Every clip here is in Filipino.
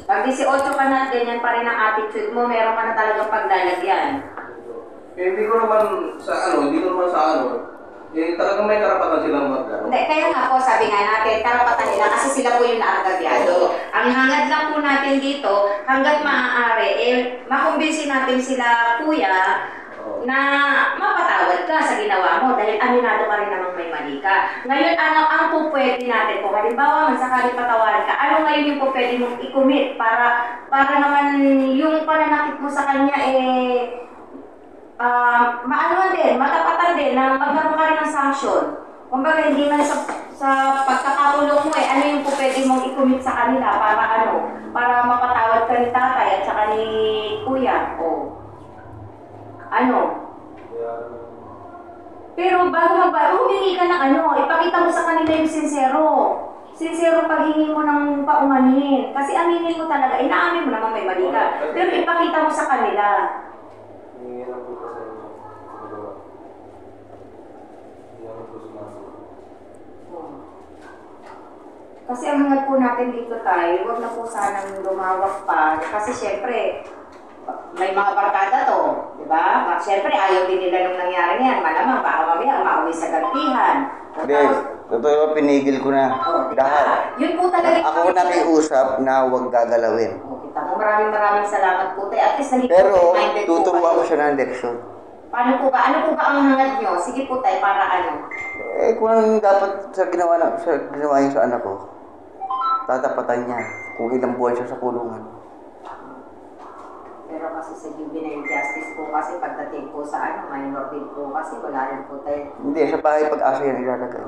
Pag 18 ka na, ganyan pa rin ang attitude mo, meron ka na talagang paglalagyan. Hindi ko naman talagang may karapatan silang mag-ano. Hindi, kaya nga po, sabi nga natin, karapatan nila kasi sila po yung naagabyado. Ang hangad lang po natin dito, hanggat maaari, makumbinsin natin sila, kuya, na mapatawad ka sa ginawa mo dahil aminado ka rin namang may mali ka. Ngayon, ano ang po pwede natin po? Halimbawa, sakali patawarin ka, ano ngayon yung po pwede mong i-commit para naman yung pananakit mo sa kanya, maano din, matapatan din na magkaroon ka rin ng sanction. Kumbaga, hindi man sa pagkakakulong mo ano yung po pwede mong i-commit sa kanila para mapatawad ka ni tatay at saka ni kuya. Pero bago humingi ka ng ipakita mo sa kanila yung sincero. Sincero paghingi mo ng paumanhin. Kasi aminin mo talaga, inaamin mo naman may mali ka. Pero ipakita mo sa kanila. Kasi ang hangad po natin dito tayo, huwag na po sanang lumawak pa. Kasi syempre, may mga barkada to, di ba? Syempre, ayaw din nila nung nangyari yan. Malamang, baka mamaya mauwi sa gantihan. Hindi, totoo, pinigil ko na lahat. Yun po talaga. Ako nakiusap na huwag gagalawin. Kita mo, maraming salamat po tayo. At least naging pero minded po tuturuan kayo. ko siya ng leksyon. Paano po ba? Ano po ba ang hangad nyo? Sige po tayo, para ano? Kung anong dapat sa ginawa niya sa anak ko, tatapatan niya kung ilang buwan siya sa kulungan. Pero kasi sa juvenile justice po kasi pagdating po sa minor din po kasi wala rin po tayo. Hindi, sa bahay pag-asa yan ilalagay.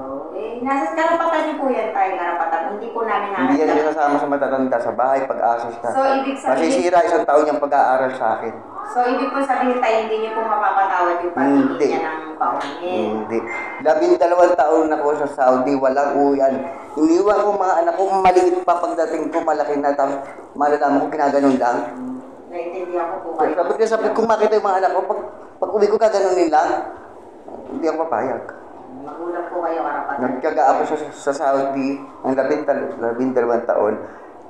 Nasa karapatan niyo po yan tayo, karapatan. Hindi po namin Hindi yan sinasama sa matatanda, sa bahay pag-asa siya. So, ibig sabihin... Masisira isang taon niyang pag-aaral sa akin. So, ibig po sabihin tayo, hindi niyo po mapapatawad yung paghingi niya ng paunin. Hindi. 12 taon na ko sa Saudi, walang uyan. Iniwan ko mga anak ko, maliit pa pagdating ko, malaki na, tapos malalaman ko kinaganon lang. Naintindihan ko po kayo. Sabi kung makita yung mga anak ko, pag uwi ko kaganunin lang, hindi ako papayag. Magulang po kayo, karapatan. Nagkaga ako sa Saudi ng 12 taon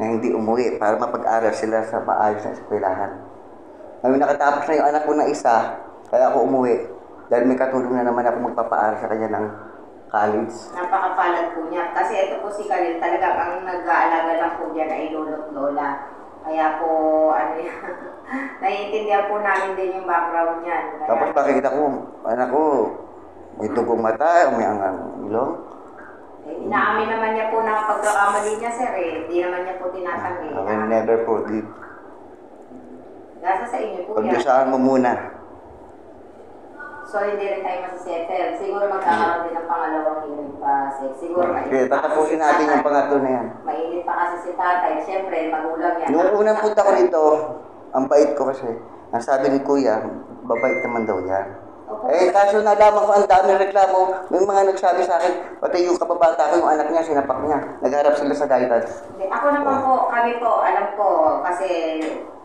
na hindi umuwi para mapag-aral sila sa maayos na eskwelahan. Ngayon nakatapos na yung anak ko na isa, kaya ako umuwi. Dahil may katulong na naman ako magpapaaral sa kanya ng college. Napakapalad po niya. Kasi ito po si Khalil, talagang ang nag-aalaga lang po diyan ay lolo't lola. Kaya po, naiintindihan po namin din yung background niyan. Tapos makikita ko, anak ko, may tugong mata, may angang ilong. Inaamin naman niya po na pagkakamali niya, sir. Hindi naman niya po tinatanggi. I will never forgive. Nasa sa inyo po yan. Pagdasaan mo muna. So, hindi rin tayo masisettle. Siguro magkakaroon din ng pangalawang hearing pa. Siguro Okay, tatapusin natin yung pangatlo na yan. Mainit pa kasi si tatay. Siyempre, magulang yan. Noong unang punta ko dito, ang bait ko kasi, ang sabi ni Kuya, babait naman daw yan. Kaso nalaman ko ang daming reklamo, may mga nagsabi sa akin, pati yung kababata ko, yung anak niya, sinapak niya. Nagharap sila sa guidance. Ako naman po, kami po, alam ko, kasi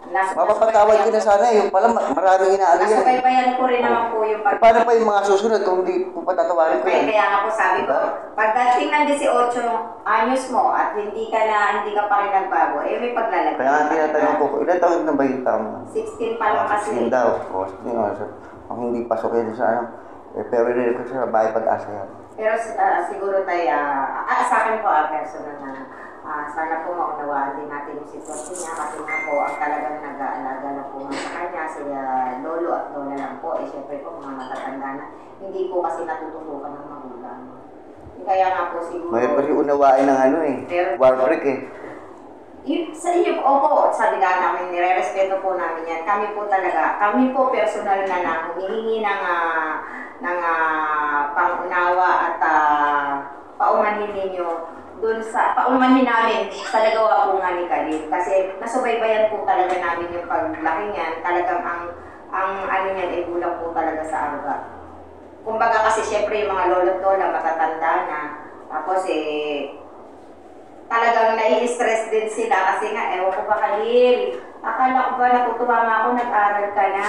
mapapatawad ko na sana, yung pala maraming inaano yan. Nasubaybayan ko rin naman po yung Paano pa yung mga susunod kung hindi po patatawarin ko yan? Kaya nga po sabi ko, pagdating ng 18 anyos mo at hindi ka pa rin nagbago, may paglalagay. Kaya nga tinatanong ko, ilan taon na ba yung tama? 16 pa lang kasi. 16 daw. Ang hindi pasok yun sa pero rin ko sa bahay pag-asa yan. Pero siguro tayo, sa akin po, personal na, sana po maunawaan din natin yung sitwasyon niya kasi nga po ang talagang nag-aalaga lang po sa kanya, sila lolo at lola lang po. Siyempre po mga matatanda na, hindi po kasi natututukan ng magulang. Kaya nga po siguro... May pa rin unawain ng war break Sa iyo, opo, sabi nga namin, nire-respeto po namin yan. Kami po personal na humihingi ng pangunawa at paumanhin ninyo doon paumanhin namin sa nagawa po nga ni Khalil. Kasi nasubaybayan po talaga namin yung paglaki niyan. Talagang ang ano niyan ay gulang po talaga sa arga. Kumbaga kasi syempre yung mga lolo't lola matatanda na. Tapos talagang nai-stress din sila kasi nga, ewan ko ba Khalil, akala ko ba natutuwa nga ako, nag-aral ka na.